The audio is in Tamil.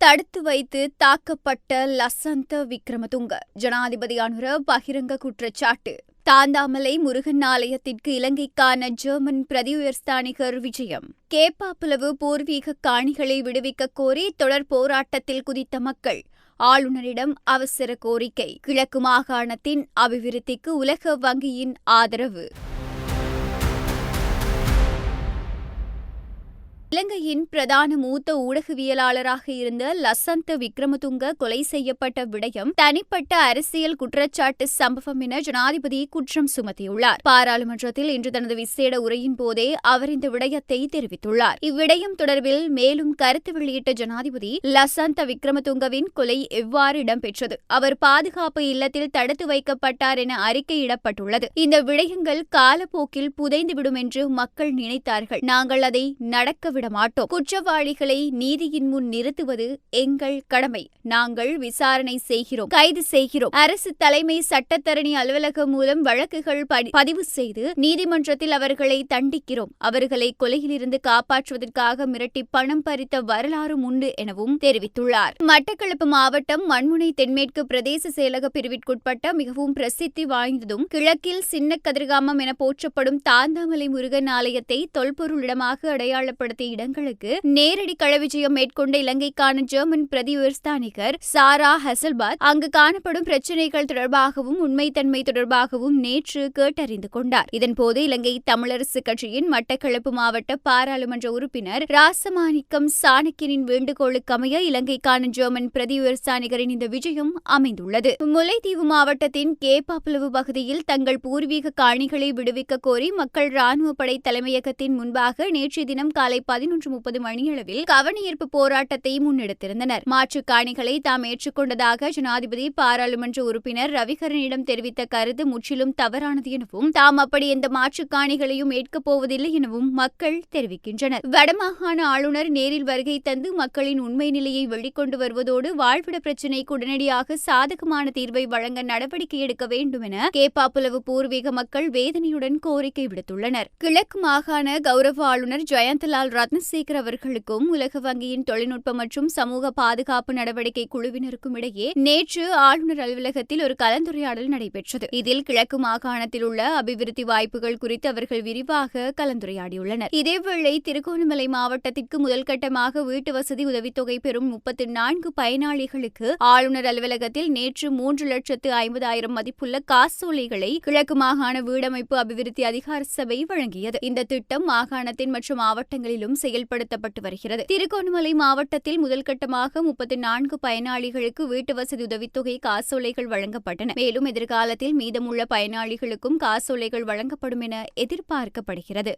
தடுத்து வைத்து தாக்கப்பட்ட லசந்த விக்ரமதுங்க ஜனாதிபதி அனுர பகிரங்க குற்றச்சாட்டு. தாந்தாமலை முருகன் ஆலயத்திற்கு இலங்கைக்கான ஜெர்மன் பிரதி உயர்ஸ்தானிகர் விஜயம். கேப்பாப்புலவு பூர்வீக காணிகளை விடுவிக்க கோரி தொடர் போராட்டத்தில் குதித்த மக்கள். ஆளுநரிடம் அவசர கோரிக்கை. கிழக்கு மாகாணத்தின் அபிவிருத்திக்கு உலக வங்கியின் ஆதரவு. இலங்கையின் பிரதான மூத்த ஊடகவியலாளராக இருந்த லசந்த விக்ரமதுங்க கொலை செய்யப்பட்ட விடயம் தனிப்பட்ட அரசியல் குற்றச்சாட்டு சம்பவம் என ஜனாதிபதி குற்றம் சுமத்தியுள்ளார். பாராளுமன்றத்தில் இன்று தனது விசேட உரையின் போதே அவர் இந்த விடயத்தை தெரிவித்துள்ளார். இவ்விடயம் தொடர்பில் மேலும் கருத்து வெளியிட்ட ஜனாதிபதி, லசந்த விக்ரமதுங்கவின் கொலை எவ்வாறு இடம்பெற்றது, அவர் பாதுகாப்பு இல்லத்தில் தடுத்து வைக்கப்பட்டார் என அறிக்கையிடப்பட்டுள்ளது. இந்த விடயங்கள் காலப்போக்கில் புதைந்துவிடும் என்று மக்கள் நினைத்தார்கள். நாங்கள் அதை நடக்க மாட்டோம். குற்றவாளிகளை நீதியின் முன் நிறுத்துவது எங்கள் கடமை. நாங்கள் விசாரணை செய்கிறோம், கைது செய்கிறோம். அரசு தலைமை சட்டத்தரணி அலுவலகம் மூலம் வழக்குகள் பதிவு செய்து நீதிமன்றத்தில் அவர்களை தண்டிக்கிறோம். அவர்களை கொலையிலிருந்து காப்பாற்றுவதற்காக மிரட்டி பணம் பறித்த வரலாறும் உண்டு எனவும் தெரிவித்துள்ளார். மட்டக்களப்பு மாவட்டம் மண்முனை தென்மேற்கு பிரதேச செயலக பிரிவிற்குட்பட்ட மிகவும் பிரசித்தி வாய்ந்ததும் கிழக்கில் சின்ன கதிர்காமம் என போற்றப்படும் தாந்தாமலை முருகன் ஆலயத்தை தொல்பொருள் இடமாக அடையாளப்படுத்திய இடங்களுக்கு நேரடி களவிஜயம் மேற்கொண்ட இலங்கைக்கான ஜெர்மன் பிரதி உயர்ஸ்தானிகர் சாரா ஹசல்பாத் அங்கு காணப்படும் பிரச்சினைகள் தொடர்பாகவும் உண்மைத்தன்மை தொடர்பாகவும் நேற்று கேட்டறிந்து கொண்டார். இதன்போது இலங்கை தமிழரசு கட்சியின் மட்டக்களப்பு மாவட்ட பாராளுமன்ற உறுப்பினர் ராசமாணிக்கம் சாணக்கியனின் வேண்டுகோளுக்கமைய இலங்கைக்கான ஜெர்மன் பிரதி உயர்ஸ்தானிகரின் இந்த விஜயம் அமைந்துள்ளது. முல்லைத்தீவு மாவட்டத்தின் கேப்பாப்புலவு பகுதியில் தங்கள் பூர்வீக காணிகளை விடுவிக்க கோரி மக்கள் ராணுவ படை தலைமையகத்தின் முன்பாக நேற்றைய தினம் காலை 11:30 மணியளவில் கவனஈர்ப்பு போராட்டத்தை முன்னெடுத்திருந்தனர். மாற்றுக் காணிகளை தாம் ஏற்றுக்கொண்டதாக ஜனாதிபதி பாராளுமன்ற உறுப்பினர் ரவிகரனிடம் தெரிவித்த கருத்து முற்றிலும் தவறானது எனவும் தாம் அப்படி எந்த மாற்றுக் காணிகளையும் ஏற்கப் போவதில்லை எனவும் மக்கள் தெரிவிக்கின்றனர். வடமாகாண ஆளுநர் நேரில் வருகை தந்து மக்களின் உண்மை நிலையை வெளிக்கொண்டு வருவதோடு வாழ்விட பிரச்சினைக்கு உடனடியாக சாதகமான தீர்வை வழங்க நடவடிக்கை எடுக்க வேண்டும் என கேப்பாப்புலவு பூர்வீக மக்கள் வேதனையுடன் கோரிக்கை விடுத்துள்ளனர். கிழக்கு மாகாண கௌரவ ஆளுநர் ஜெயந்தலால் ரத்னசேகர் அவர்களுக்கும் உலக வங்கியின் தொழில்நுட்ப மற்றும் சமூக பாதுகாப்பு நடவடிக்கை குழுவினருக்கும் இடையே நேற்று ஆளுநர் அலுவலகத்தில் ஒரு கலந்துரையாடல் நடைபெற்றது. இதில் கிழக்கு மாகாணத்தில் உள்ள அபிவிருத்தி வாய்ப்புகள் குறித்து அவர்கள் விரிவாக கலந்துரையாடியுள்ளனர். இதேவேளை திருகோணமலை மாவட்டத்திற்கு முதல் கட்டமாக வீட்டு வசதி உதவித்தொகை பெறும் 34 பயனாளிகளுக்கு ஆளுநர் அலுவலகத்தில் நேற்று 3,50,000 மதிப்புள்ள காசோலைகளை கிழக்கு மாகாண வீடமைப்பு அபிவிருத்தி அதிகார சபை வழங்கியது. இந்த திட்டம் மாகாணத்தின் மற்ற மாவட்டங்களிலும் செயல்படுத்தப்பட்டு வருகிறது. திருகோணமலை மாவட்டத்தில் முதல் கட்டமாக 34 பயனாளிகளுக்கு வீட்டு வசதி உதவித்தொகை காசோலைகள் வழங்கப்பட்டன. மேலும் எதிர்காலத்தில் மீதமுள்ள பயனாளிகளுக்கும் காசோலைகள் வழங்கப்படும் என எதிர்பார்க்கப்படுகிறது.